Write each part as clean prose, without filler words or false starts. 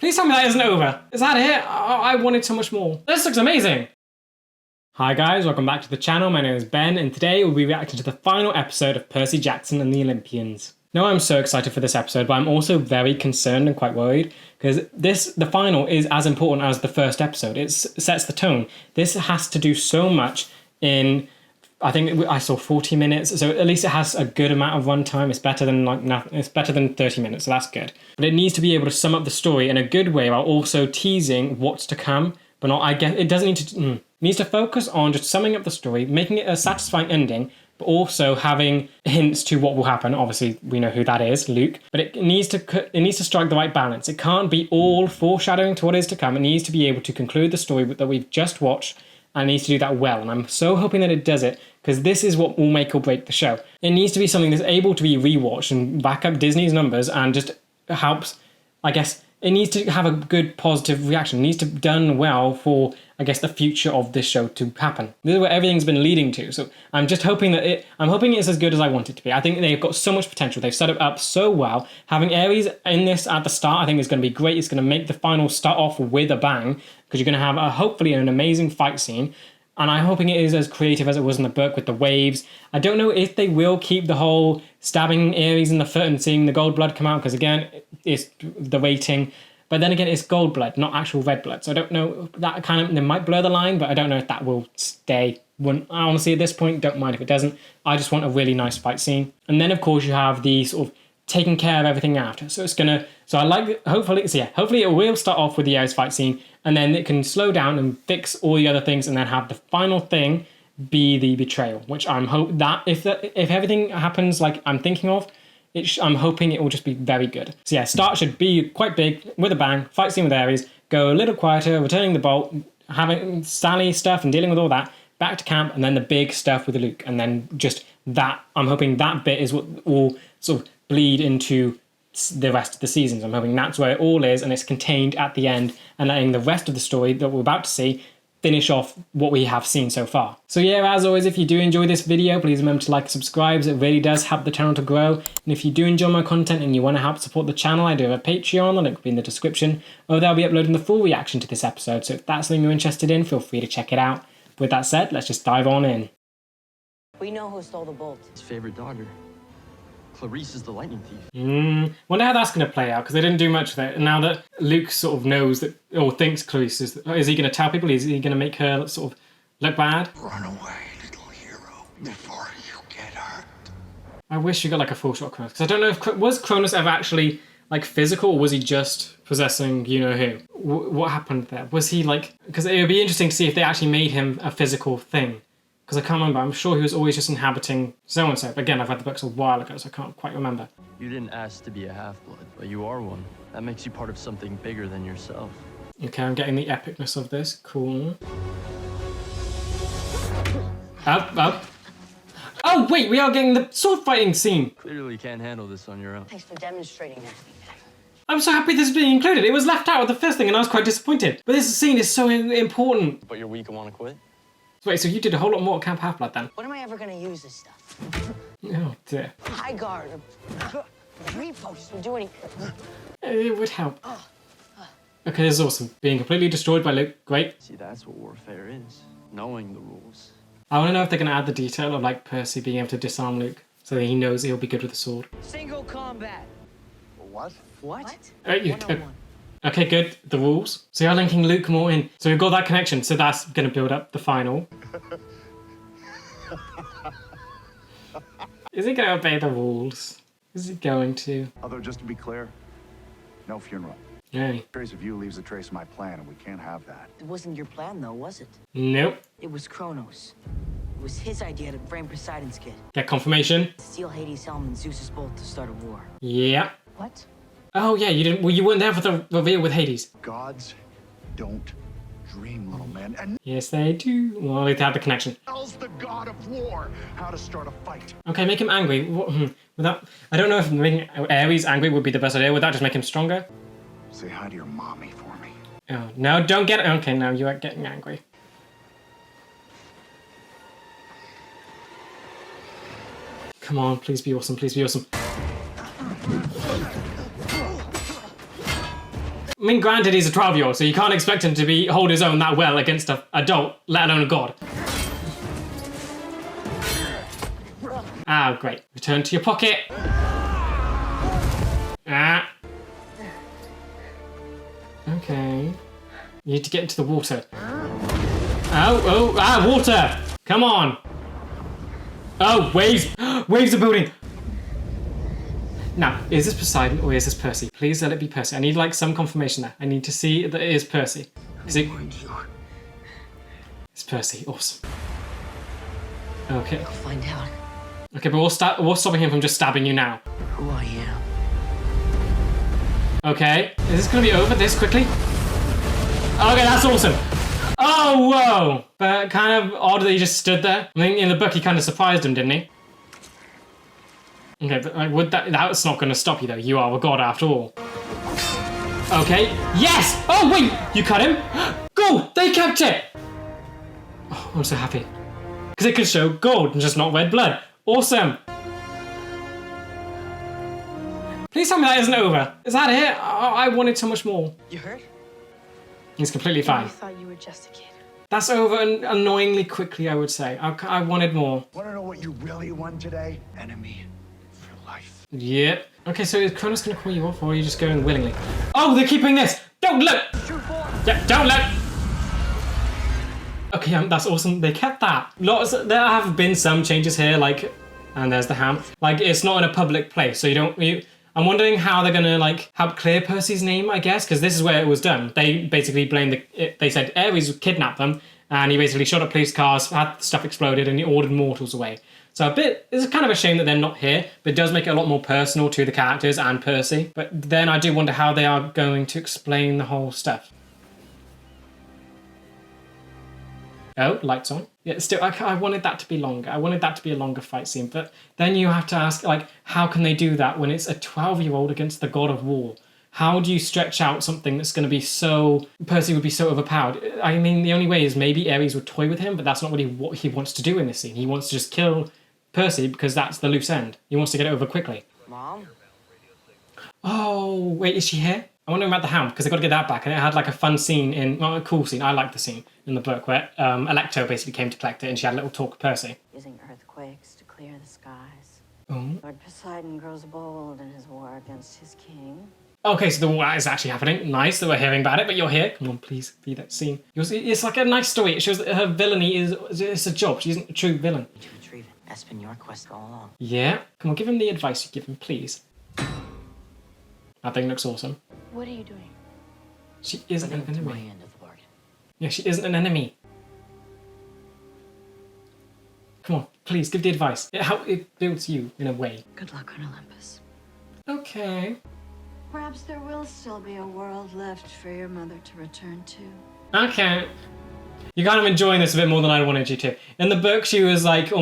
Please tell me that isn't over. Is that it? I wanted so much more. This looks amazing. Hi guys, welcome back to the channel. My name is Ben, and today we'll be reacting to the final episode of Percy Jackson and the Olympians. Now I'm so excited for this episode, but I'm also very concerned and quite worried because the final is as important as the first episode. It sets the tone. This has to do so much in, I think I saw 40 minutes, so at least it has a good amount of runtime. It's better than like nothing. It's better than 30 minutes, so that's good. But it needs to be able to sum up the story in a good way while also teasing what's to come. But not, I guess it doesn't need to. Needs to focus on just summing up the story, making it a satisfying ending, but also having hints to what will happen. Obviously, we know who that is, Luke. But it needs to strike the right balance. It can't be all foreshadowing to what is to come. It needs to be able to conclude the story that we've just watched, and it needs to do that well. And I'm so hoping that it does it, because this is what will make or break the show. It needs to be something that's able to be rewatched and back up Disney's numbers, and just helps, I guess. It needs to have a good positive reaction. It needs to be done well for, I guess, the future of this show to happen. This is where everything's been leading to. So I'm just hoping that I'm hoping it's as good as I want it to be. I think they've got so much potential. They've set it up so well. Having Ares in this at the start, I think is going to be great. It's going to make the final start off with a bang, because you're going to have hopefully an amazing fight scene. And I'm hoping it is as creative as it was in the book with the waves. I don't know if they will keep the whole stabbing Ares in the foot and seeing the gold blood come out, because again, it's the waiting. But then again, it's gold blood, not actual red blood. So I don't know, that kind of, they might blur the line, but I don't know if that will stay. Honestly, at this point, don't mind if it doesn't. I just want a really nice fight scene. And then, of course, you have the sort of taking care of everything after. So it's gonna, so I like, hopefully it will start off with the Ares fight scene, and then it can slow down and fix all the other things, and then have the final thing be the betrayal, which I'm hope that if everything happens like I'm thinking of, I'm hoping it will just be very good. So yeah, start should be quite big with a bang, fight scene with Ares, go a little quieter, returning the bolt, having Sally stuff and dealing with all that, back to camp, and then the big stuff with Luke, and then just that, I'm hoping that bit is what will sort of bleed into the rest of the seasons. I'm hoping that's where it all is, and it's contained at the end, and letting the rest of the story that we're about to see finish off what we have seen so far. So yeah, as always, if you do enjoy this video, please remember to like and subscribe. It really does help the channel to grow. And if you do enjoy my content and you want to help support the channel, I do have a Patreon, the link will be in the description, or they'll be uploading the full reaction to this episode. So if that's something you're interested in, feel free to check it out. With that said, let's just dive on in. We know who stole the bolt. His favorite daughter. Clarice is the lightning thief. Wonder how that's going to play out, because they didn't do much of it. And now that Luke sort of knows that, or thinks Clarice is he going to tell people? Is he going to make her sort of look bad? Run away, little hero, before you get hurt. I wish you got like a full shot Cronus, because I don't know if was Cronus ever actually like physical, or was he just possessing you know who? What happened there? Was he like? Because it would be interesting to see if they actually made him a physical thing. Because I can't remember. I'm sure he was always just inhabiting so-and-so. But again, I've read the books a while ago, so I can't quite remember. You didn't ask to be a half-blood, but you are one. That makes you part of something bigger than yourself. Okay, I'm getting the epicness of this. Cool. Up. Oh, wait, we are getting the sword fighting scene. Clearly can't handle this on your own. Thanks for demonstrating that. I'm so happy this is being included. It was left out of the first thing, and I was quite disappointed. But this scene is so important. But you're weak and want to quit? Wait, so you did a whole lot more at Camp Half-Blood then? When am I ever gonna use this stuff? Oh dear. High guard. Refocus would do anything. It would help. Okay, this is awesome. Being completely destroyed by Luke. Great. See, that's what warfare is. Knowing the rules. I want to know if they're going to add the detail of like Percy being able to disarm Luke, so that he knows he'll be good with the sword. Single combat. What? What? Okay, good. The rules. So you're linking Luke more in. So we've got that connection. So that's going to build up the final. Is he going to obey the rules? Is he going to? Although, just to be clear, no funeral. Yeah. Trace of you leaves a trace of my plan, and we can't have that. It wasn't your plan, though, was it? Nope. It was Kronos. It was his idea to frame Poseidon's kid. Get confirmation. Steal Hades' helm and Zeus's bolt to start a war. Yeah. What? Oh yeah, you didn't. Well, you weren't there for the reveal with Hades. Gods don't dream, little man, and Yes, they do. Well, they have the connection. tells the god of war how to start a fight. Okay, make him angry. Without, I don't know if making Ares angry would be the best idea. Would that just make him stronger? Say hi to your mommy for me. Oh no! Don't get it. Okay, now you are getting angry. Come on, please be awesome. Please be awesome. I mean, granted, he's a 12-year-old, so you can't expect him to hold his own that well against an adult, let alone a god. Ah, great. Return to your pocket. Ah. Okay. You need to get into the water. Water! Come on! Oh, waves! Waves are building! Now, is this Poseidon or is this Percy? Please let it be Percy. I need like some confirmation there. I need to see that it is Percy. Is it? It's Percy. Awesome. Okay. I'll find out Okay, but what's stopping him from just stabbing you now? who I am. Okay. Is this gonna be over this quickly? Okay, that's awesome. Oh, whoa! But kind of odd that he just stood there. I think in the book he kind of surprised him, didn't he? Okay, but like, that's not going to stop you though. You are a god after all. Okay. Yes! Oh, wait! You cut him? Gold! They kept it! Oh, I'm so happy. Because it could show gold and just not red blood. Awesome! Please tell me that isn't over. Is that it? I wanted so much more. You hurt? He's completely fine. I thought you were just a kid. That's over annoyingly quickly, I would say. I wanted more. Want to know what you really want today? Enemy for life. Yep. Okay, so is Kronos going to call you off, or are you just going willingly? Oh, they're keeping this! Don't look! Yeah, don't look! Okay, that's awesome. They kept that. There have been some changes here, like, and there's the ham. Like, it's not in a public place, so I'm wondering how they're gonna like help clear Percy's name, I guess, because this is where it was done. They basically blamed they said Ares kidnapped them, and he basically shot up police cars, had stuff exploded, and he ordered mortals away. So it's kind of a shame that they're not here, but it does make it a lot more personal to the characters and Percy. But then I do wonder how they are going to explain the whole stuff. Oh, lights on. Yeah, still, I wanted that to be longer. I wanted that to be a longer fight scene. But then you have to ask, like, how can they do that when it's a 12-year-old against the god of war? How do you stretch out something that's going to be so... Percy would be so overpowered? I mean, the only way is maybe Ares would toy with him, but that's not what he wants to do in this scene. He wants to just kill Percy because that's the loose end. He wants to get it over quickly. Mom? Oh, wait, is she here? I wonder about the hound, because I got to get that back. And it had like a fun scene a cool scene. I like the scene in the book where Alecto basically came to collect it and she had a little talk with Percy. Using earthquakes to clear the skies. Oh. Lord Poseidon grows bold in his war against his king. Okay, so the war is actually happening. Nice that we're hearing about it, but you're here. Come on, please, be that scene. It's like a nice story. It shows that her villainy it's a job. She isn't a true villain. To retrieve it. That's been your quest all along. Yeah. Come on, give him the advice you give him, please. That thing looks awesome. What are you doing? She isn't an Living to my enemy. end of the bargain. Yeah, she isn't an enemy. Come on, please, give the advice. It builds you in a way. Good luck on Olympus. Okay. Perhaps there will still be a world left for your mother to return to. Okay. You're kind of enjoying this a bit more than I wanted you to. In the book, she was like,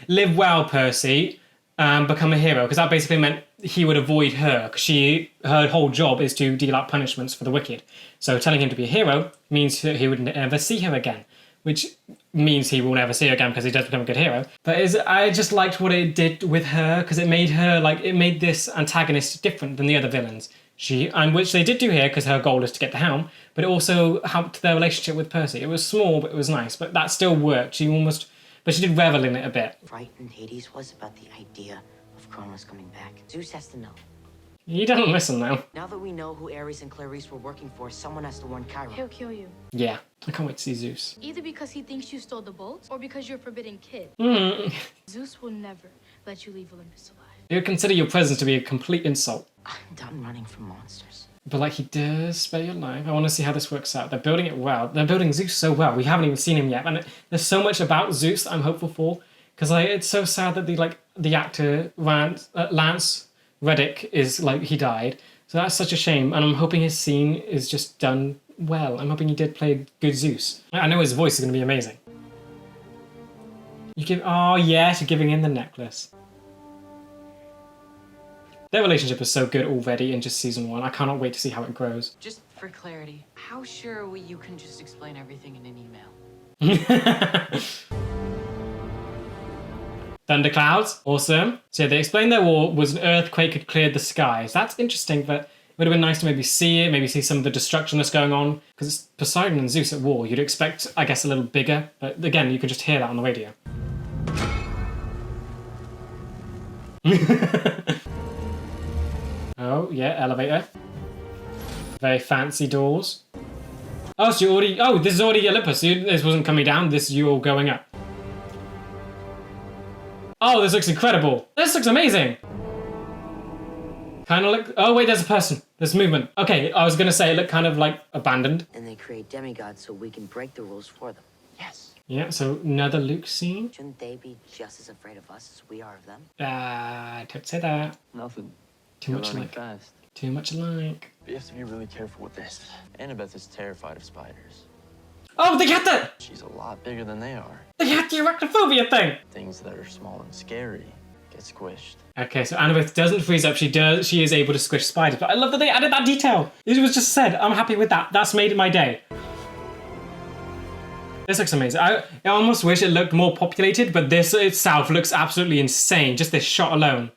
live well, Percy, become a hero, because that basically meant he would avoid her, because her whole job is to deal out punishments for the wicked. So telling him to be a hero means that he would never see her again, which means he will never see her again because he does become a good hero. But I just liked what it did with her, because it made her it made this antagonist different than the other villains. Which they did do here because her goal is to get the helm, but it also helped their relationship with Percy. It was small, but it was nice. But that still worked. But she did revel in it a bit. Frightened Hades was about the idea of Kronos coming back. Zeus has to know. He doesn't listen though. Now that we know who Ares and Clarice were working for, someone has to warn Cairo. He'll kill you. Yeah, I can't wait to see Zeus. Either because he thinks you stole the bolt, or because you're a forbidden kid. Zeus will never let you leave Olympus alive. He would consider your presence to be a complete insult. I'm done running from monsters. But he does spare your life. I want to see how this works out. They're building it well. They're building Zeus so well. We haven't even seen him yet, and there's so much about Zeus that I'm hopeful for. Because it's so sad that the actor Lance Reddick he died. So that's such a shame, and I'm hoping his scene is just done well. I'm hoping he did play a good Zeus. I know his voice is going to be amazing. Oh yes, you're giving him the necklace. Their relationship is so good already in just season 1. I cannot wait to see how it grows. Just for clarity, how sure are we you can just explain everything in an email? Thunderclouds, awesome. So yeah, they explained their war was an earthquake had cleared the skies. That's interesting, but Would have been nice to maybe see it, maybe see some of the destruction that's going on. Because it's Poseidon and Zeus at war. You'd expect, I guess, a little bigger. But again, you could just hear that on the radio. Oh, yeah, elevator. Very fancy doors. Oh, so you already... Oh, this is already Olympus. This wasn't coming down. This is you all going up. Oh, this looks incredible. This looks amazing. Kind of look... Oh, wait, there's a person. There's movement. Okay, I was going to say it looked kind of like abandoned. And they create demigods so we can break the rules for them. Yes. Yeah, so another Luke scene. Shouldn't they be just as afraid of us as we are of them? Don't say that. Nothing. Too You're much learning like. fast. Too much alike. But you have to be really careful with this. Annabeth is terrified of spiders. Oh, they had the... She's a lot bigger than they are. They had the arachnophobia thing. Things that are small and scary get squished. Okay, so Annabeth doesn't freeze up. She is able to squish spiders. But I love that they added that detail. It was just said. I'm happy with that. That's made my day. This looks amazing. I almost wish it looked more populated, but this itself looks absolutely insane. Just this shot alone.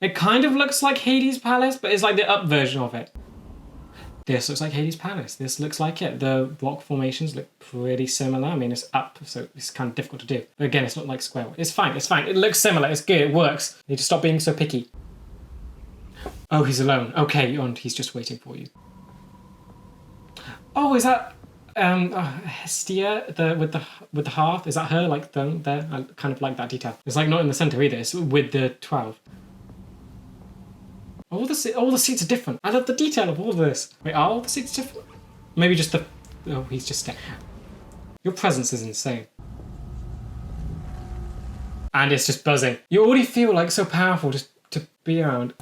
It kind of looks like Hades' Palace, but it's like the up version of it. This looks like Hades' Palace. This looks like it. The block formations look pretty similar. I mean, it's up, so it's kind of difficult to do. But again, it's not like square. It's fine. It's fine. It looks similar. It's good. It works. You need to stop being so picky. Oh, he's alone. Okay, and he's just waiting for you. Oh, is that Hestia with the hearth? Is that her? Like there? I kind of like that detail. It's like not in the center either. It's with the 12. All the seats are different. I love the detail of all of this. Wait, are all the seats different? Maybe just the... Oh, he's just... Your presence is insane. And it's just buzzing. You already feel like so powerful just to be around.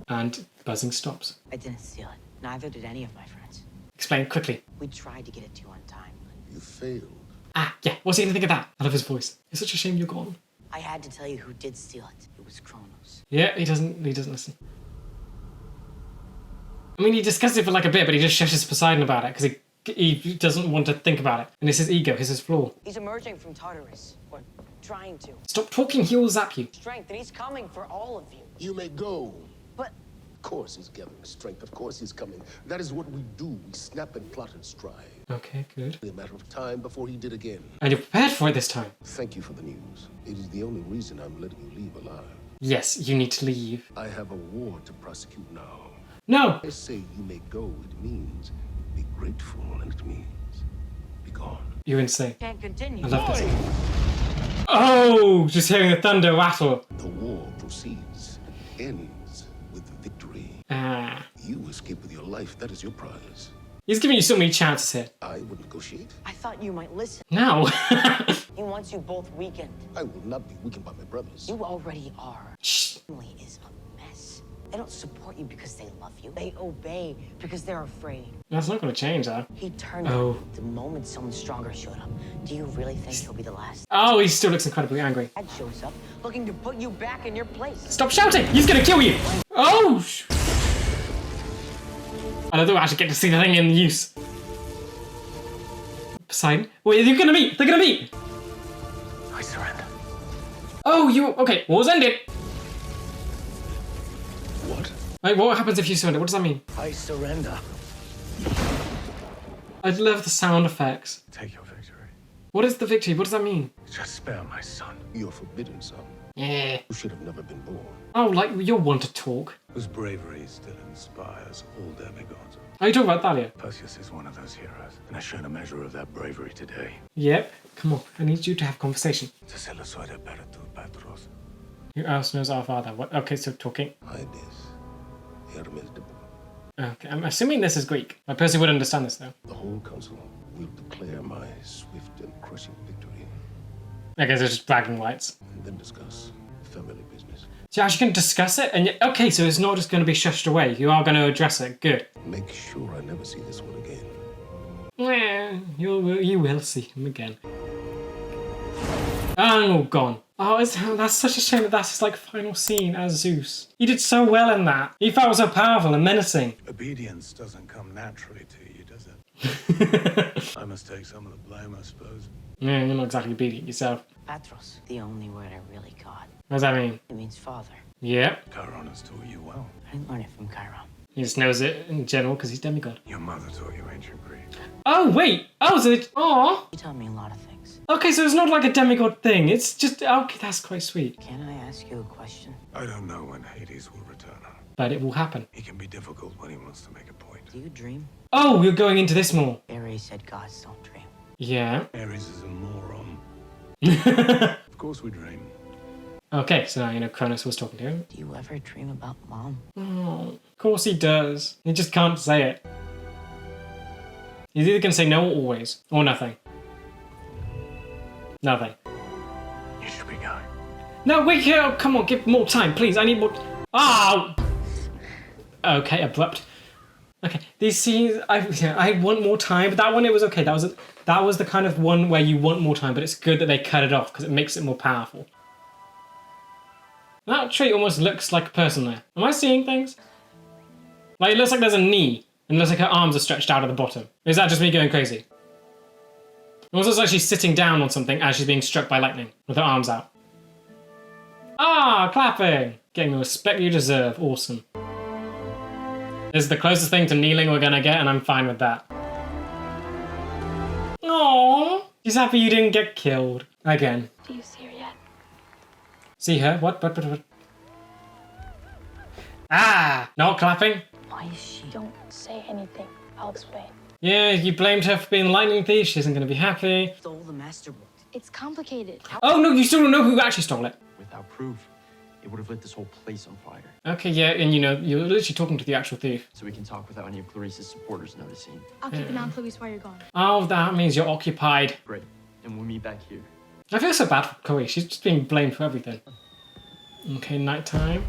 And buzzing stops. I didn't steal it. Neither did any of my friends. Explain quickly. We tried to get it to you on time. You failed. Ah, yeah. What's he gonna think of that? I love his voice. It's such a shame you're gone. I had to tell you who did steal it. It was Kronos. Yeah, he doesn't listen. I mean, he discusses it for like a bit, but he just shushes Poseidon about it because he doesn't want to think about it. And it's his ego, it's his flaw. He's emerging from Tartarus. Or trying to. Stop talking, he will zap you. Strength, and he's coming for all of you. You may go. But Of course he's gathering strength. Of course he's coming. That is what we do. We snap and plot and strive. Okay, good. Only a matter of time before he did again. And you're prepared for it this time. Thank you for the news. It is the only reason I'm letting you leave alive. Yes, you need to leave. I have a war to prosecute now. No! I say you may go. It means be grateful, and it means be gone. You're insane. can't continue. I love this. Oh! Just hearing the thunder rattle. The war proceeds. It ends with victory. Ah. You escape with your life. That is your prize. He's giving you so many chances here. I would negotiate. I thought you might listen. No! He wants you both weakened. I will not be weakened by my brothers. You already are. Shh. Family is a mess. They don't support you because they love you. They obey because they're afraid. That's not gonna change, though. He turned Oh. up the moment someone stronger showed up. Do you really think he'll be the last? Oh, he still looks incredibly angry. Dad shows up looking to put you back in your place. Stop shouting! He's gonna kill you! Oh! I don't think I actually get to see the thing in use. Poseidon? Wait, they're gonna meet! They're gonna meet! I surrender. Oh, you... Okay, war's ended. What? Wait, what happens if you surrender? What does that mean? I surrender. I love the sound effects. Take your victory. What is the victory? What does that mean? Just spare my son. You're forbidden, son. Yeah. You should have never been born. Oh, like, you're one to talk. Whose bravery still inspires all demigods. Are you talking about Thalia? Perseus is one of those heroes, and has shown a measure of that bravery today. Yep. Come on, I need you to have conversation. Tesilosoide Peritu Patros. Who else knows our father? What? Okay, so talking. Hades. Hermes de Okay, I'm assuming this is Greek. My Percy would understand this, though. The whole council will declare my swift and crushing victory, I guess they're just bragging rights. and then discuss family business. So you're actually going to discuss it? And yet, okay, so it's not just going to be shushed away. You are going to address it. Good. Make sure I never see this one again. Yeah, you will see him again. Oh, gone. Oh, that's such a shame that that's his, like, final scene as Zeus. He did so well in that. He felt so powerful and menacing. Obedience doesn't come naturally to you, does it? I must take some of the blame, I suppose. Yeah, you're not exactly obedient yourself. Patros, the only word I really got. What does that mean? It means father. Yep. Chiron has taught you well. I didn't learn it from Chiron. He just knows it in general because he's demigod. Your mother taught you ancient Greek. Oh, wait. Oh, so it... Aw. You taught me a lot of things. Okay, so it's not like a demigod thing. It's just... Okay, that's quite sweet. Can I ask you a question? I don't know when Hades will return. But it will happen. He can be difficult when he wants to make a point. Do you dream? Oh, you're going into this more. Ares said gods don't dream. Yeah. Ares is a moron. Of course we dream. Okay, so now you know Kronos was talking to him. Do you ever dream about Mom? Oh, of course he does. He just can't say it. He's either going to say no or always, or nothing. Nothing. You should be going. No, wait here. Oh, come on, give more time, please. I need more. Oh! Okay, abrupt. Okay, these scenes, I want more time, but that one, it was okay. That was the kind of one where you want more time, but it's good that they cut it off because it makes it more powerful. That tree almost looks like a person there. Am I seeing things? Like, it looks like there's a knee, and it looks like her arms are stretched out at the bottom. Is that just me going crazy? It almost looks like she's sitting down on something as she's being struck by lightning, with her arms out. Ah, clapping! Getting the respect you deserve. Awesome. This is the closest thing to kneeling we're gonna get, and I'm fine with that. Aww. She's happy you didn't get killed. Again. Do you see her yet? See her? What? Ah! Not clapping? Why is she? Don't say anything. I'll explain. Yeah, you blamed her for being the lightning thief. She isn't gonna be happy. Stole the master bolt. It's complicated. Oh no, you still don't know who actually stole it. Without proof, it would have lit this whole place on fire. Okay, yeah, and you know, you're literally talking to the actual thief. So we can talk without any of Clarice's supporters noticing. I'll keep an eye on Chloe's while you're gone. Oh, that means you're occupied. Great. And we'll meet back here. I feel so bad for Chloe. She's just being blamed for everything. Okay, nighttime.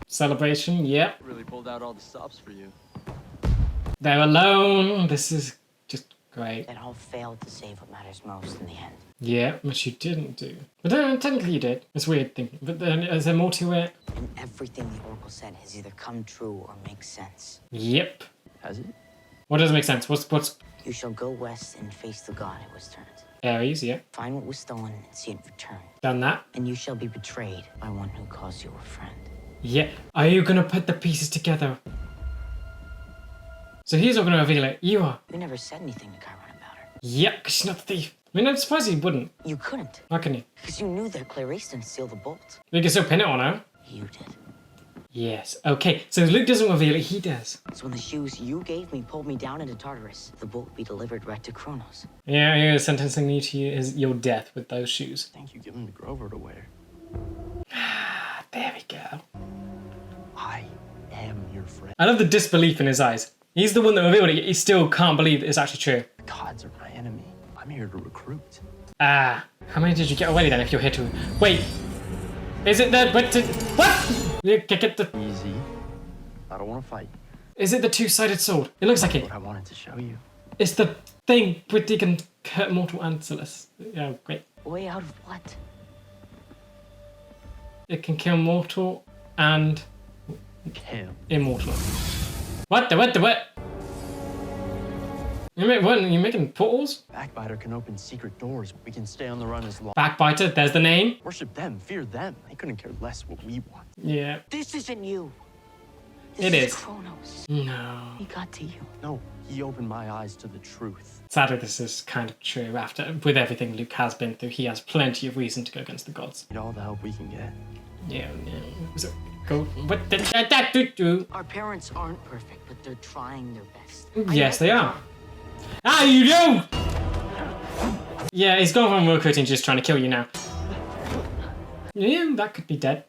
Celebration, yep. Really pulled out all the stops for you. They're alone. This is just great. That all failed to save what matters most in the end. Yeah, which you didn't do. But then technically you did. It's weird thinking. But then is there more to it? And everything the Oracle said has either come true or makes sense. Yep. Has it? What doesn't make sense? What's You shall go west and face the god it was turned. Ares, yeah. Find what was stolen and see it returned. Done that. And you shall be betrayed by one who calls you a friend. Yeah. Are you gonna put the pieces together? So he's not gonna reveal it. You are. You never said anything to Chiron about her. Yep, because she's not the thief. I mean, I'm surprised he wouldn't. You couldn't, How can you? because you knew that Clarice didn't steal the bolt. You can still pin it on her. You did. Yes. Okay, so Luke doesn't reveal it, he does. So when the shoes you gave me pulled me down into Tartarus, the bolt would be delivered right to Kronos. Yeah, he was sentencing you to your death with those shoes. Thank you, give them to Grover to wear. There we go. I am your friend. I love the disbelief in his eyes. He's the one that revealed it, he still can't believe it's actually true. The gods are my enemy. I'm here to recruit. Ah, how many did you get already then if you're here to... Wait! Is it the... What? You get the... Easy. I don't want to fight. Is it the two-sided sword? It looks like it. What I wanted to show you. It's the thing with you can hurt mortal and Celeste. Yeah, great. Way out of what? It can kill mortal and Cam. immortal. What? You're making portals? Backbiter can open secret doors. We can stay on the run as long. Backbiter, there's the name. Worship them, fear them. They couldn't care less what we want. Yeah. This isn't you. It This is. Kronos. No. He got to you. No, he opened my eyes to the truth. Sadly, this is kind of true. With everything Luke has been through, he has plenty of reason to go against the gods. Need all the help we can get. Yeah. So, go. What? That. Our parents aren't perfect, but they're trying their best. Yes, they are. Ah, you do! Yeah, he's gone from recruiting to just trying to kill you now. Yeah, that could be dead.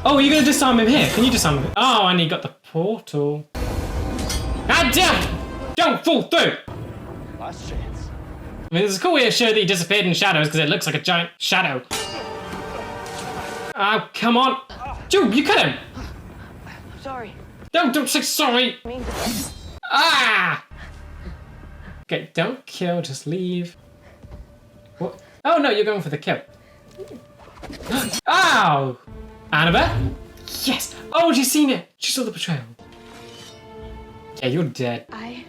Oh, are you going to disarm him here? Can you disarm him? Oh, and he got the portal. God damn! Don't fall through! Last chance. I mean, it's a cool way to show that he disappeared in shadows because it looks like a giant shadow. Oh, come on. Dude, you killed him! Sorry. Don't say sorry! I mean, Ah! Okay, don't kill, just leave. What? Oh no, you're going for the kill. Ow! Annabeth? Yes! Oh, she's seen it! She saw the betrayal. Yeah, you're dead. I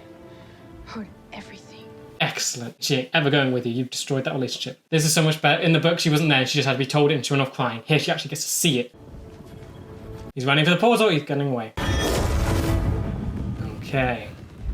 heard everything. Excellent. She ain't ever going with you. You've destroyed that relationship. This is so much better. In the book, she wasn't there. She just had to be told it and she went off crying. Here, she actually gets to see it. He's running for the portal. He's getting away. Okay.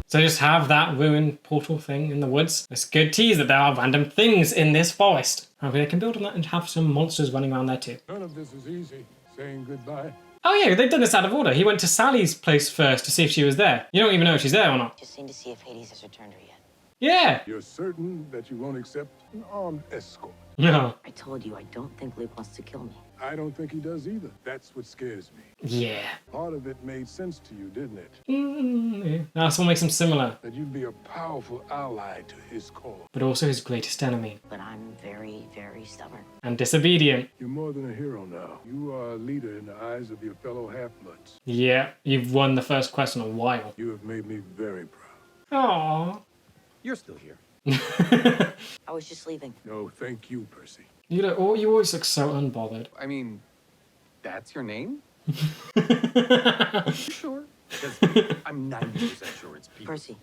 So just have that ruined portal thing in the woods. It's a good tease that there are random things in this forest. Hopefully they can build on that and have some monsters running around there too. None of this is easy. Saying goodbye. Oh yeah, they've done this out of order. He went to Sally's place first to see if she was there. You don't even know if she's there or not. Just need to see if Hades has returned her yet. Yeah. You're certain that you won't accept an armed escort? No. I told you, I don't think Luke wants to kill me. I don't think he does either. That's what scares me. Yeah. Part of it made sense to you, didn't it? Yeah. That's what makes him similar, That you'd be a powerful ally to his cause. but also his greatest enemy. But I'm very, very stubborn. And disobedient. You're more than a hero now. You are a leader in the eyes of your fellow half-bloods. Yeah, you've won the first quest in a while. You have made me very proud. Aww. You're still here. I was just leaving. No, thank you, Percy. You always look so unbothered. I mean, that's your name? Sure. Because I'm 90% sure it's Peter. Percy.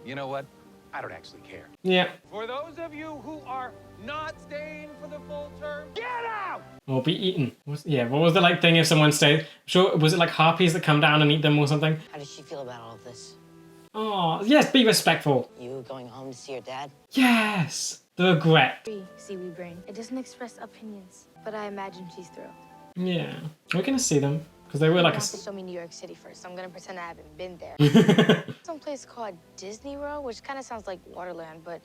You know what? I don't actually care. Yeah. For those of you who are not staying for the full term, get out! Or be eaten. What was the thing if someone stayed? Sure, was it like harpies that come down and eat them or something? How does she feel about all of this? Oh, yes, be respectful. You going home to see your dad? Yes. The regret. Seaweed brain. It doesn't express opinions, but I imagine she's thrilled. Yeah. We're gonna see them. Because they were He like wants to show me New York City first, so I'm gonna pretend I haven't been there. a... Some place called Disney World, which kind of sounds like Waterland, but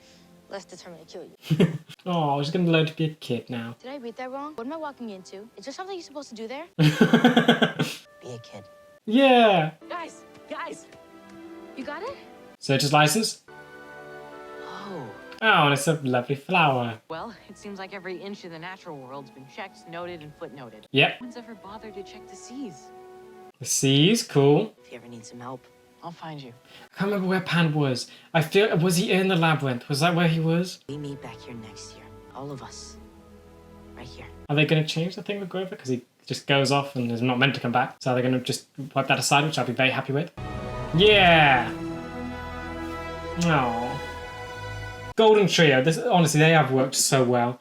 less determined to kill you. Oh, I was gonna learn to be a kid now. Did I read that wrong? What am I walking into? Is there something you're supposed to do there? Be a kid. Yeah. Guys! You got it? Searcher's license. Oh. Oh, and it's a lovely flower. Well, it seems like every inch of the natural world's been checked, noted, and footnoted. Yep. No one's ever bothered to check the seas. The seas, cool. If you ever need some help. I'll find you. I can't remember where Pan was. I feel, was he in the labyrinth? Was that where he was? We meet back here next year. All of us. Right here. Are they going to change the thing with Grover? Because he just goes off and is not meant to come back. So are they going to just wipe that aside, which I'll be very happy with? Yeah! Aww. Golden Trio. This, honestly, they have worked so well.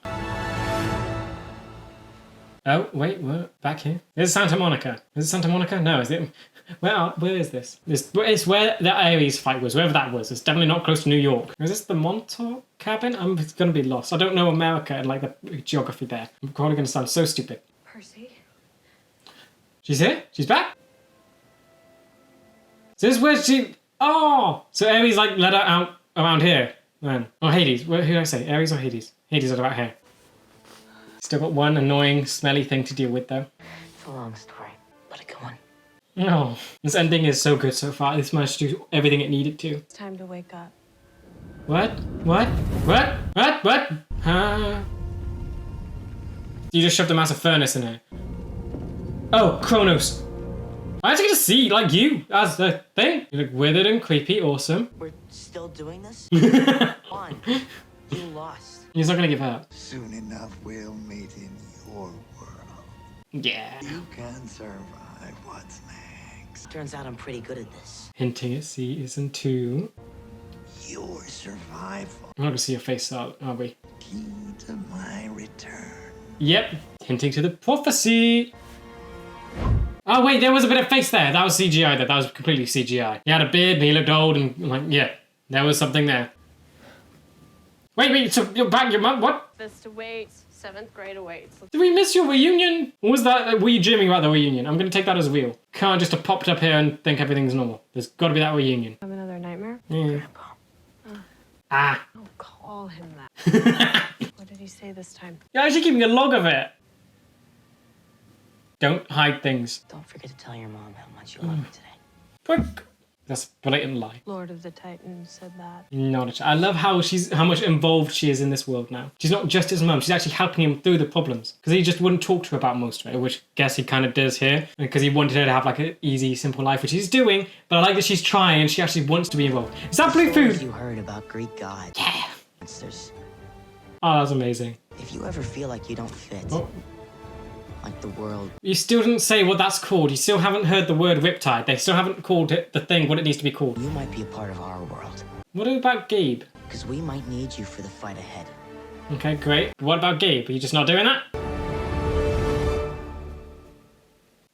Oh, wait, what? Back here? Is it Santa Monica? Is it Santa Monica? No, is it? Where is this? It's where the Ares fight was, wherever that was. It's definitely not close to New York. Is this the Montauk cabin? I'm going to be lost. I don't know America and the geography there. I'm probably going to sound so stupid. Percy? She's here? She's back? So this is where she... Oh! So Ares let her out around here. Then. Or Hades. Who did I say? Ares or Hades? Hades is about here. Still got one annoying, smelly thing to deal with though. It's a long story, but it go on. Oh, this ending is so good so far. This managed to do everything it needed to. It's time to wake up. What? What? What? What? What? Huh? You just shoved a massive furnace in here. Oh, Kronos. I actually get to see, you, as the thing. You look withered and creepy, awesome. We're still doing this? Come on. You lost. He's not gonna give up. Soon enough, we'll meet in your world. Yeah. You can survive. What's next? Turns out I'm pretty good at this. Hinting at season 2. Your survival. I'm not gonna see your face, are we? Key to my return. Yep. Hinting to the prophecy. Oh wait, there was a bit of face there. That was CGI though. That was completely CGI. He had a beard and he looked old and yeah, there was something there. Wait, so you're back, your mum, what? This awaits. 7th grade awaits. Did we miss your reunion? Or was that, were you dreaming about the reunion? I'm gonna take that as real. Can't just have popped up here and think everything's normal. There's gotta be that reunion. Have another nightmare? Yeah. Ah. Don't call him that. What did he say this time? You're actually keeping a log of it. Don't hide things. Don't forget to tell your mom how much you love her today. Quick. That's a blatant lie. Lord of the Titans said that. Not a I love how much involved she is in this world now. She's not just his mum, she's actually helping him through the problems. Because he just wouldn't talk to her about most of it, which I guess he kind of does here. Because he wanted her to have an easy, simple life, which he's doing. But I like that she's trying and she actually wants to be involved. Is that blue food? You heard about Greek gods. Yeah. Monsters. Oh, that's amazing. If you ever feel like you don't fit, like the world. You still didn't say what that's called. You still haven't heard the word Riptide. They still haven't called it the thing what it needs to be called. You might be a part of our world. What about Gabe? Because we might need you for the fight ahead. Okay, great. What about Gabe? Are you just not doing that?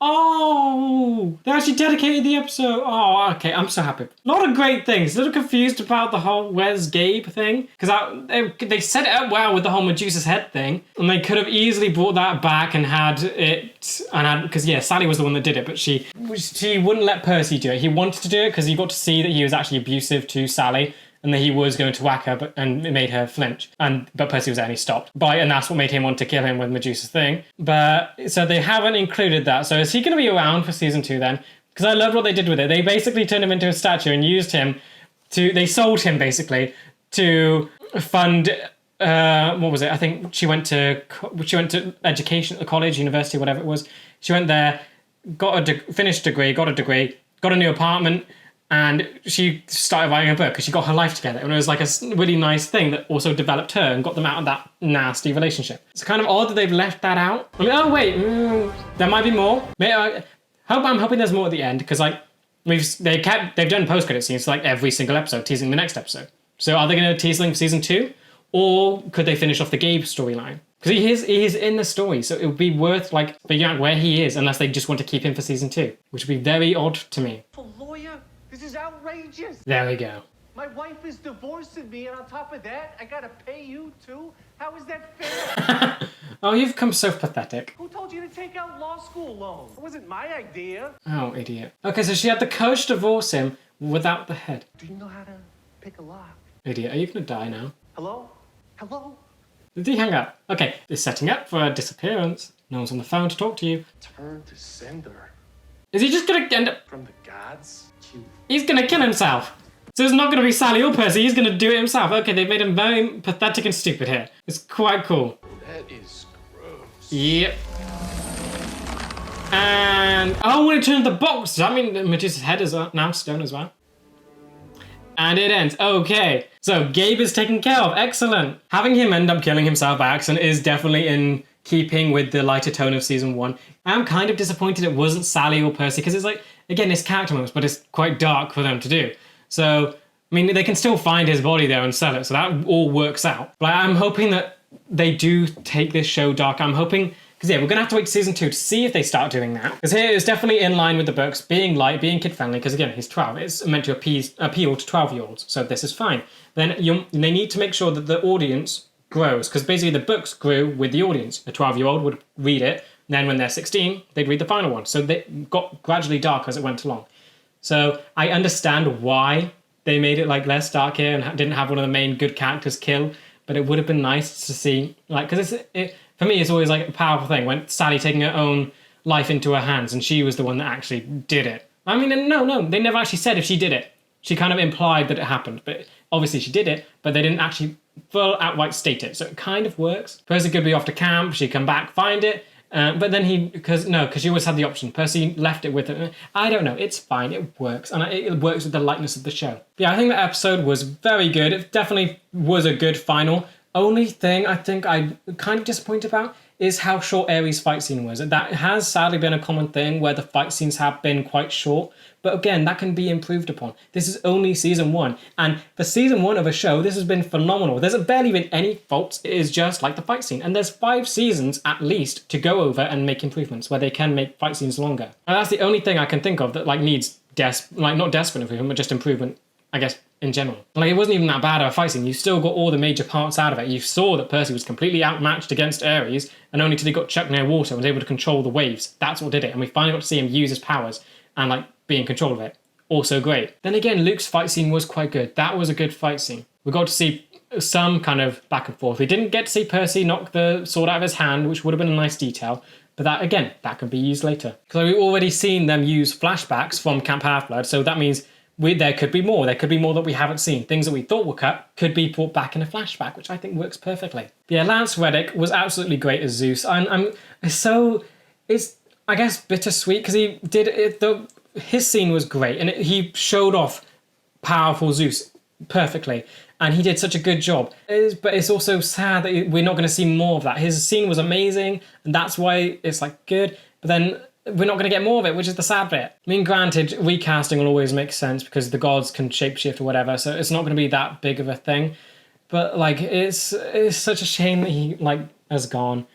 Oh, they actually dedicated the episode. Oh, okay, I'm so happy. A lot of great things. A little confused about the whole where's Gabe thing, because they set it up well with the whole Medusa's head thing, and they could have easily brought that back and had it, because yeah, Sally was the one that did it, but she wouldn't let Percy do it. He wanted to do it because he got to see that he was actually abusive to Sally, and that he was going to whack her, and it made her flinch. But Percy was there and he stopped. And that's what made him want to kill him with Medusa's thing. But, so they haven't included that. So is he going to be around for season 2 then? Because I loved what they did with it. They basically turned him into a statue and used him they sold him basically to fund, what was it? I think she went to education, college, university, whatever it was. She went there, finished degree, got a degree, got a new apartment, and she started writing a book because she got her life together. And it was like a really nice thing that also developed her and got them out of that nasty relationship. It's kind of odd that they've left that out. I mean, oh wait, there might be more. I'm hoping there's more at the end, because like they've done post-credit scenes for like every single episode, teasing the next episode. So are they going to tease something for season 2, or could they finish off the Gabe storyline? Because he is in the story, so it would be worth like figuring out where he is, unless they just want to keep him for season 2, which would be very odd to me. Lawyer, this is outrageous. There we go. My wife is divorcing me, and on top of that, I gotta pay you too? How is that fair? Oh, you've become so pathetic. Who told you to take out law school loans? It wasn't my idea. Oh, idiot. Okay, so she had the courage to divorce him without the head. Do you know how to pick a lock? Idiot, are you gonna die now? Hello? Hello? Did he hang up? Okay, they're setting up for a disappearance. No one's on the phone to talk to you. Turn to sender. Is he just gonna end up... From the gods? He's gonna kill himself. So it's not gonna be Sally or Percy, he's gonna do it himself. Okay, they've made him very pathetic and stupid here. It's quite cool. That is gross. Yep. And... oh, when it turned the box, does that mean that Medusa's head is now stone as well? And it ends. Okay. So Gabe is taken care of. Excellent. Having him end up killing himself by accident is definitely in keeping with the lighter tone of season 1. I'm kind of disappointed it wasn't Sally or Percy, because it's like, again, it's character moments, but it's quite dark for them to do. So, I mean, they can still find his body there and sell it, so that all works out. But I'm hoping that they do take this show dark. I'm hoping... because yeah, we're going to have to wait to season 2 to see if they start doing that. Because here it's definitely in line with the books, being light, being kid-friendly, because again, he's 12. It's meant to appeal to 12-year-olds, so this is fine. Then they need to make sure that the audience grows, because basically the books grew with the audience. A 12-year-old would read it, and then when they're 16, they'd read the final one. So they got gradually darker as it went along. So I understand why they made it like less dark here and didn't have one of the main good characters kill, but it would have been nice to see, like, because for me, it's always like a powerful thing when Sally taking her own life into her hands, and she was the one that actually did it. I mean, no, they never actually said if she did it. She kind of implied that it happened, but obviously she did it, but they didn't actually full outright state it, so it kind of works. Percy could be off to camp, she'd come back, find it, but then because she always had the option. Percy left it with her. I don't know, it's fine, it works, and it works with the lightness of the show. Yeah, I think that episode was very good. It definitely was a good final. Only thing I think I'm kind of disappointed about is how short Ares' fight scene was. That has sadly been a common thing where the fight scenes have been quite short, but again, that can be improved upon. This is only season 1, and for season 1 of a show, this has been phenomenal. There's barely been any faults. It is just like the fight scene, and there's 5 seasons at least to go over and make improvements where they can make fight scenes longer. And that's the only thing I can think of that like needs not desperate improvement, but just improvement, I guess, in general. Like, it wasn't even that bad of a fight scene. You still got all the major parts out of it. You saw that Percy was completely outmatched against Ares, and only till he got chucked near water and was able to control the waves. That's what did it. And we finally got to see him use his powers and like be in control of it. Also great. Then again, Luke's fight scene was quite good. That was a good fight scene. We got to see some kind of back and forth. We didn't get to see Percy knock the sword out of his hand, which would have been a nice detail. But that, again, that can be used later. Because we've already seen them use flashbacks from Camp Half-Blood, so that means there could be more. There could be more that we haven't seen. Things that we thought were cut could be brought back in a flashback, which I think works perfectly. Yeah, Lance Reddick was absolutely great as Zeus. It's I guess bittersweet because he did it. His scene was great, and he showed off powerful Zeus perfectly, and he did such a good job. But it's also sad that we're not going to see more of that. His scene was amazing, and that's why it's like good. But then we're not going to get more of it, which is the sad bit. I mean, granted, recasting will always make sense because the gods can shapeshift or whatever, so it's not going to be that big of a thing. But like, it's such a shame that he like has gone.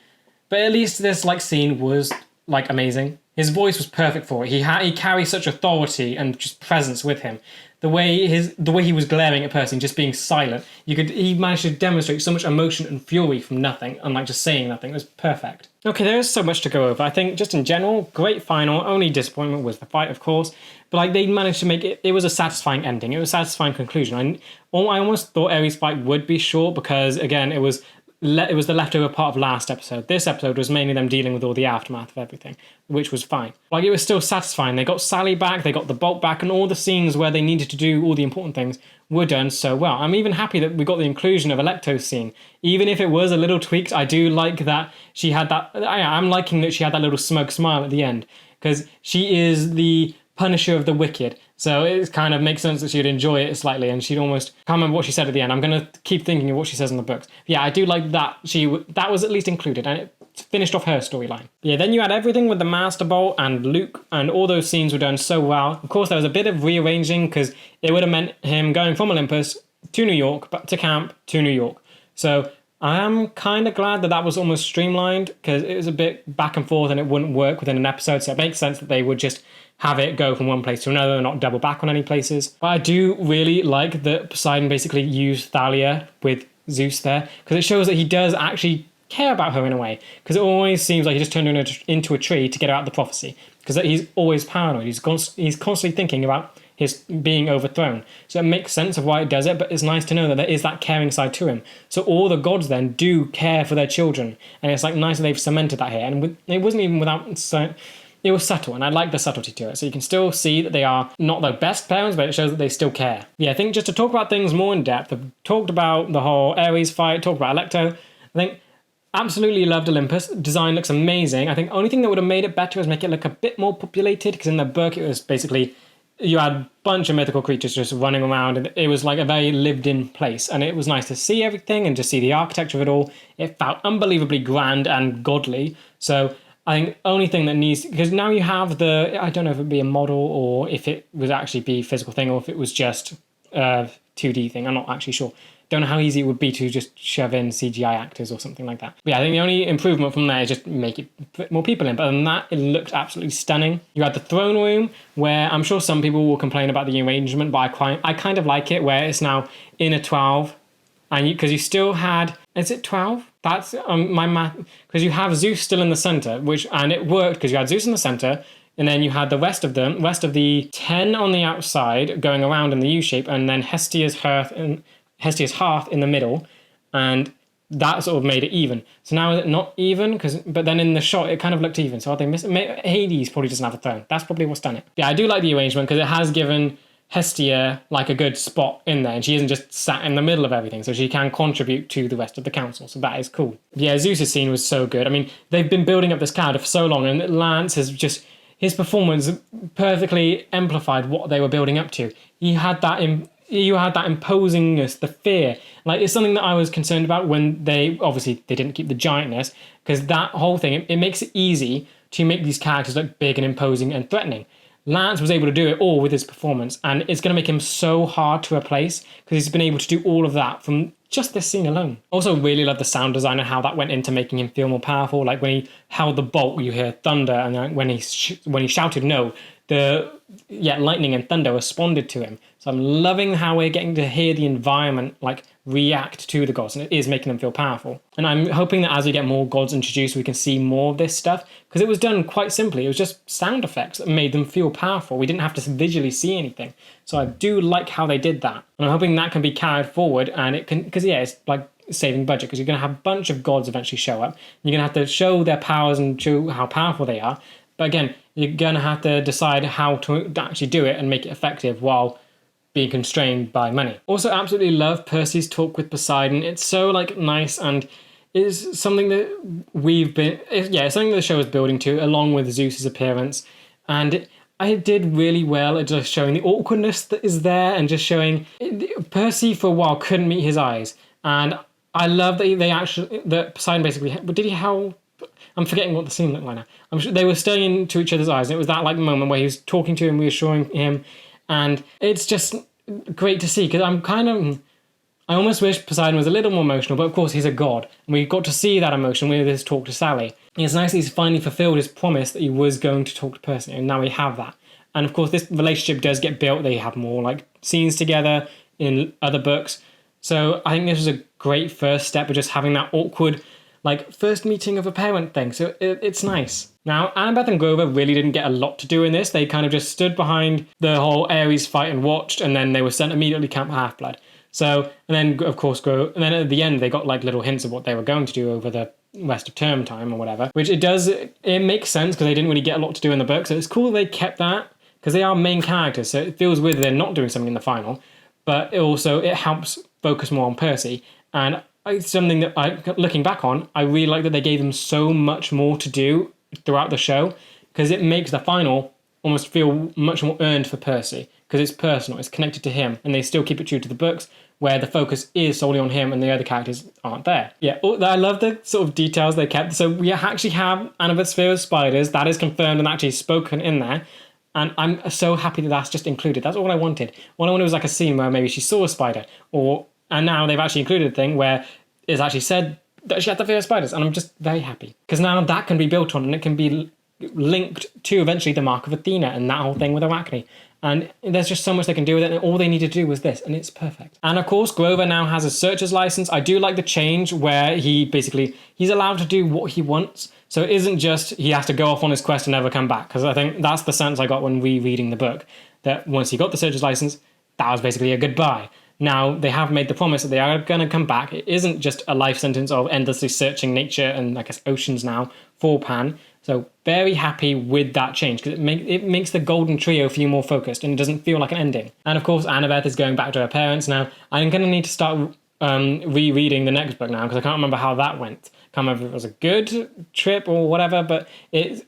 But at least this like scene was like amazing. His voice was perfect for it. He carries such authority and just presence with him. The way he was glaring at Percy and just being silent, he managed to demonstrate so much emotion and fury from nothing, and like just saying nothing. It was perfect. Okay, there is so much to go over. I think just in general, great final. Only disappointment was the fight, of course, but like they managed to make it. It was a satisfying ending. It was a satisfying conclusion. I almost thought Ares' fight would be short because again, it was the leftover part of last episode. This episode was mainly them dealing with all the aftermath of everything, which was fine. Like, it was still satisfying. They got Sally back, they got the Bolt back, and all the scenes where they needed to do all the important things were done so well. I'm even happy that we got the inclusion of Alecto's scene. Even if it was a little tweaked, I do like that she had that... I'm liking that she had that little smug smile at the end, because she is the Punisher of the wicked. So it kind of makes sense that she'd enjoy it slightly, and she'd almost... I can't remember what she said at the end. I'm going to keep thinking of what she says in the books. Yeah, I do like that that was at least included, and it finished off her storyline. Yeah, then you had everything with the Master Bolt and Luke, and all those scenes were done so well. Of course, there was a bit of rearranging, because it would have meant him going from Olympus to New York, back to camp, to New York. So I am kind of glad that was almost streamlined, because it was a bit back and forth and it wouldn't work within an episode, so it makes sense that they would just have it go from one place to another and not double back on any places. But I do really like that Poseidon basically used Thalia with Zeus there, because it shows that he does actually care about her in a way, because it always seems like he just turned her into a tree to get her out of the prophecy, because he's always paranoid. He's constantly thinking about his being overthrown. So it makes sense of why it does it, but it's nice to know that there is that caring side to him. So all the gods then do care for their children, and it's like nice that they've cemented that here. And it wasn't even without... It was subtle, and I like the subtlety to it. So you can still see that they are not the best parents, but it shows that they still care. Yeah, I think just to talk about things more in depth, I've talked about the whole Ares fight, talked about Alecto. I think absolutely loved Olympus. Design looks amazing. I think the only thing that would have made it better is make it look a bit more populated, because in the book it was basically... You had a bunch of mythical creatures just running around, and it was like a very lived-in place. And it was nice to see everything and just see the architecture of it all. It felt unbelievably grand and godly. So I think the only thing that needs... Because now you have the... I don't know if it would be a model or if it would actually be a physical thing or if it was just a 2D thing. I'm not actually sure. Don't know how easy it would be to just shove in CGI actors or something like that. But yeah, I think the only improvement from there is just make it put more people in. But other than that, it looked absolutely stunning. You had the throne room, where I'm sure some people will complain about the arrangement, but I kind of like it, where it's now in a 12. And because you still had... Is it 12? That's my math. Because you have Zeus still in the center, and it worked because you had Zeus in the center, and then you had the rest of the 10 on the outside going around in the U shape, and then Hestia's hearth in the middle, and that sort of made it even. So now is it not even? But then in the shot it kind of looked even. So are they missing? Hades probably doesn't have a throne. That's probably what's done it. Yeah, I do like the arrangement because it has given Hestia like a good spot in there, and she isn't just sat in the middle of everything, so she can contribute to the rest of the council. So that is cool. Yeah, Zeus' scene was so good. I mean, they've been building up this character for so long, and Lance has just... His performance perfectly amplified what they were building up to. You had that imposingness, the fear. Like, it's something that I was concerned about when they didn't keep the giantness, because that whole thing, it makes it easy to make these characters look big and imposing and threatening. Lance was able to do it all with his performance, and it's going to make him so hard to replace because he's been able to do all of that from just this scene alone. Also really love the sound design and how that went into making him feel more powerful. Like when he held the bolt, you hear thunder, and when he shouted no, lightning and thunder responded to him. So I'm loving how we're getting to hear the environment like react to the gods, and it is making them feel powerful. And I'm hoping that as we get more gods introduced, we can see more of this stuff, because it was done quite simply. It was just sound effects that made them feel powerful. We didn't have to visually see anything. So I do like how they did that, and I'm hoping that can be carried forward, and it can, because yeah, it's like saving budget, because you're going to have a bunch of gods eventually show up. You're going to have to show their powers and show how powerful they are. But again, you're going to have to decide how to actually do it and make it effective while being constrained by money. Also, absolutely love Percy's talk with Poseidon. It's so like nice, and is something that it's something that the show is building to, along with Zeus's appearance. And I did really well at just showing the awkwardness that is there, and just showing Percy for a while couldn't meet his eyes. And I love that Poseidon basically, did he howl? I'm forgetting what the scene looked like now. I'm sure they were staring into each other's eyes, and it was that like moment where he was talking to him, reassuring him, and it's just great to see, because I almost wish Poseidon was a little more emotional, but of course he's a god, and we got to see that emotion with his talk to Sally. it's nice that he's finally fulfilled his promise that he was going to talk to Percy, and now we have that. And of course, this relationship does get built. They have more like scenes together in other books. So I think this was a great first step of just having that awkward, like, first meeting of a parent thing. So it's nice. Now, Annabeth and Grover really didn't get a lot to do in this. They kind of just stood behind the whole Ares fight and watched, and then they were sent immediately to Camp Half-Blood. So, and then, of course, and then at the end, they got, like, little hints of what they were going to do over the rest of term time or whatever, which it makes sense because they didn't really get a lot to do in the book. So it's cool that they kept that because they are main characters. So it feels weird that they're not doing something in the final, but it helps focus more on Percy. And it's something that looking back on, I really like that they gave them so much more to do throughout the show, because it makes the final almost feel much more earned for Percy, because it's personal, it's connected to him, and they still keep it true to the books, where the focus is solely on him and the other characters aren't there. Yeah, I love the sort of details they kept. So we actually have Annabeth's Fear of Spiders. That is confirmed and actually spoken in there. And I'm so happy that that's just included. That's all I wanted. What I wanted was like a scene where maybe she saw a spider, and now they've actually included a thing where it's actually said that she had the fear of spiders, and I'm just very happy. Because now that can be built on, and it can be linked to eventually the Mark of Athena and that whole thing with Arachne. And there's just so much they can do with it, and all they need to do was this, and it's perfect. And of course, Grover now has a searcher's license. I do like the change where he's allowed to do what he wants. So it isn't just he has to go off on his quest and never come back, because I think that's the sense I got when rereading the book, that once he got the searcher's license, that was basically a goodbye. Now, they have made the promise that they are going to come back. It isn't just a life sentence of endlessly searching nature and, I guess, oceans now for Pan. So very happy with that change, because it makes the Golden Trio feel more focused and it doesn't feel like an ending. And of course, Annabeth is going back to her parents. Now, I'm going to need to start rereading the next book now, because I can't remember how that went. Can't remember if it was a good trip or whatever, but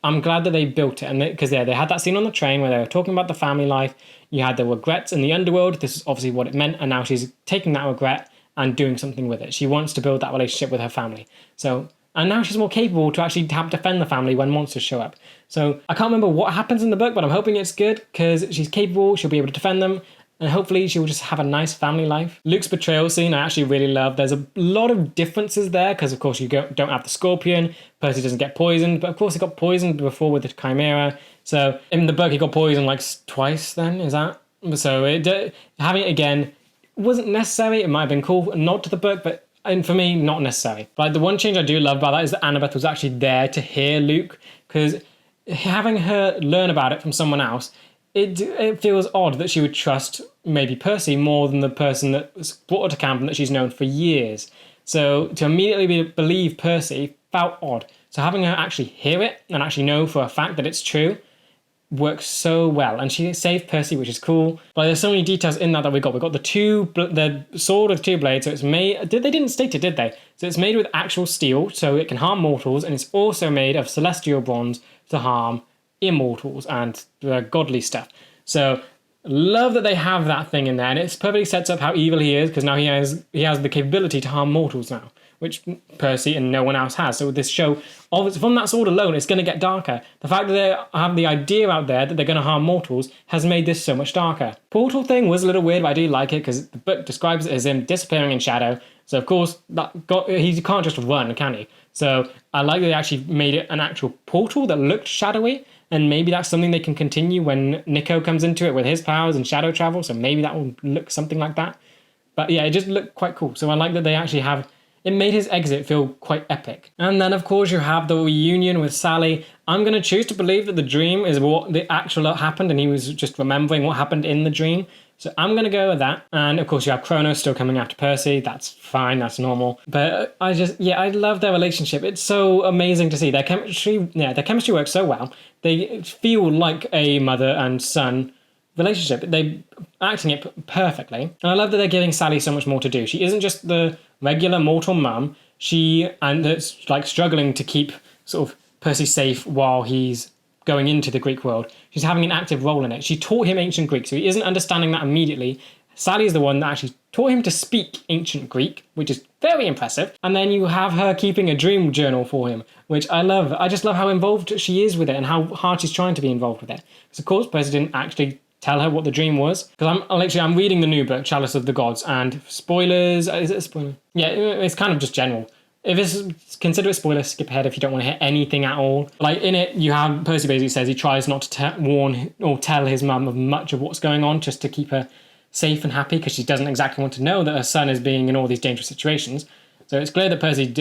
I'm glad that they built it. And because they had that scene on the train where they were talking about the family life. You had the regrets in the underworld. This is obviously what it meant, and now she's taking that regret and doing something with it. She wants to build that relationship with her family. So, and now she's more capable to actually defend the family when monsters show up. So I can't remember what happens in the book, but I'm hoping it's good, because she's capable, she'll be able to defend them, and hopefully she'll just have a nice family life. Luke's betrayal scene I actually really love. There's a lot of differences there, because of course you don't have the scorpion, Percy doesn't get poisoned, but of course he got poisoned before with the Chimera. So in the book he got poisoned like twice then, is that? So having it again wasn't necessary. It might have been cool, not to the book, and for me, not necessary. But the one change I do love about that is that Annabeth was actually there to hear Luke, because having her learn about it from someone else, it feels odd that she would trust maybe Percy more than the person that brought her to camp and that she's known for years. So to immediately believe Percy felt odd. So having her actually hear it and actually know for a fact that it's true works so well. And she saved Percy, which is cool. But there's so many details in that we got. We got the sword with two blades. So it's made, they didn't state it, did they? So it's made with actual steel, so it can harm mortals, and it's also made of celestial bronze to harm immortals and godly stuff. So love that they have that thing in there, and it perfectly sets up how evil he is, because now he has the capability to harm mortals now, which Percy and no one else has. So with this show, from that sword alone, it's going to get darker. The fact that they have the idea out there that they're going to harm mortals has made this so much darker. Portal thing was a little weird, but I do like it, because the book describes it as him disappearing in shadow. So of course, he can't just run, can he? So I like that they actually made it an actual portal that looked shadowy, and maybe that's something they can continue when Nico comes into it with his powers and shadow travel, so maybe that will look something like that. But yeah, it just looked quite cool. So I like that they actually have... It made his exit feel quite epic. And then, of course, you have the reunion with Sally. I'm going to choose to believe that the dream is what the actual happened, and he was just remembering what happened in the dream. So I'm going to go with that. And, of course, you have Kronos still coming after Percy. That's fine. That's normal. But I love their relationship. It's so amazing to see. Their chemistry works so well. They feel like a mother and son relationship. They're acting it perfectly. And I love that they're giving Sally so much more to do. She isn't just the regular mortal mum. That's like struggling to keep sort of Percy safe while he's going into the Greek world. She's having an active role in it. She taught him ancient Greek, so he isn't understanding that immediately. Sally is the one that actually taught him to speak ancient Greek, which is very impressive. And then you have her keeping a dream journal for him, which I love. I just love how involved she is with it and how hard she's trying to be involved with it. Because of course, Percy didn't actually tell her what the dream was. Because I'm reading the new book, Chalice of the Gods, and spoilers, is it a spoiler? Yeah, it's kind of just general. if it's consider it spoiler, skip ahead if you don't want to hear anything at all. Like in it, you have Percy basically says he tries not to warn or tell his mum of much of what's going on, just to keep her safe and happy, because she doesn't exactly want to know that her son is being in all these dangerous situations. So it's clear that Percy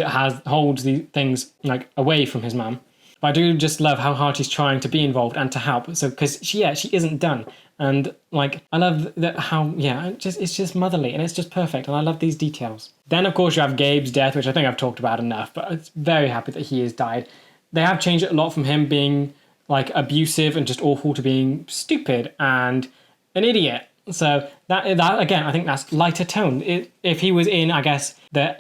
holds these things like away from his mum. But I do just love how hard she's trying to be involved and to help. So because she isn't done. And like, I love that how, it's just motherly and it's just perfect. And I love these details. Then of course you have Gabe's death, which I think I've talked about enough, but I'm very happy that he has died. They have changed it a lot from him being like abusive and just awful to being stupid and an idiot. So that again, I think that's lighter tone. If he was in, I guess, the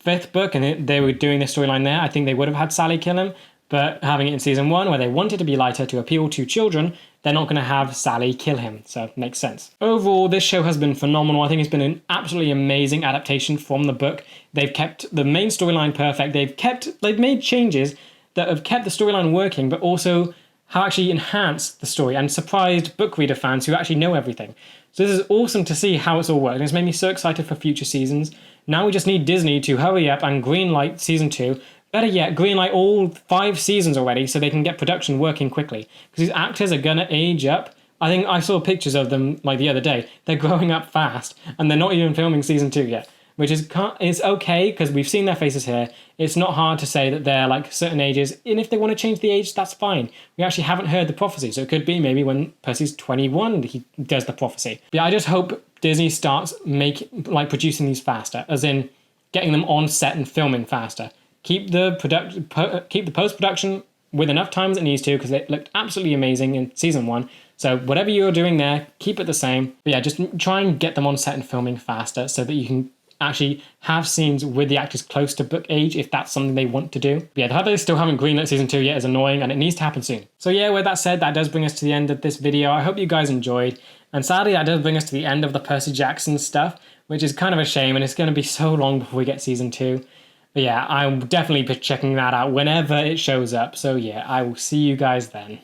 5th book and they were doing this storyline there, I think they would have had Sally kill him. But having it in season 1, where they wanted to be lighter to appeal to children, they're not going to have Sally kill him. So it makes sense. Overall, this show has been phenomenal. I think it's been an absolutely amazing adaptation from the book. They've kept the main storyline perfect. They've made changes that have kept the storyline working, but also how actually enhanced the story and surprised book reader fans who actually know everything. So this is awesome to see how it's all worked. And it's made me so excited for future seasons. Now we just need Disney to hurry up and greenlight season 2. Better yet, greenlight all 5 seasons already so they can get production working quickly. Because these actors are gonna age up. I think I saw pictures of them like the other day. They're growing up fast and they're not even filming season 2 yet. Which is it's okay because we've seen their faces here. It's not hard to say that they're like certain ages, and if they want to change the age, that's fine. We actually haven't heard the prophecy, so it could be maybe when Percy's 21 he does the prophecy. But yeah, I just hope Disney starts producing these faster, as in getting them on set and filming faster. Keep the post-production with enough time as it needs to, because it looked absolutely amazing in season 1. So whatever you're doing there, keep it the same. But yeah, just try and get them on set and filming faster so that you can actually have scenes with the actors close to book age if that's something they want to do. But yeah, the fact that they still haven't greenlit season 2 yet is annoying, and it needs to happen soon. So yeah, with that said, that does bring us to the end of this video. I hope you guys enjoyed. And sadly, that does bring us to the end of the Percy Jackson stuff, which is kind of a shame, and it's going to be so long before we get season 2. But yeah, I'll definitely be checking that out whenever it shows up. So yeah, I will see you guys then.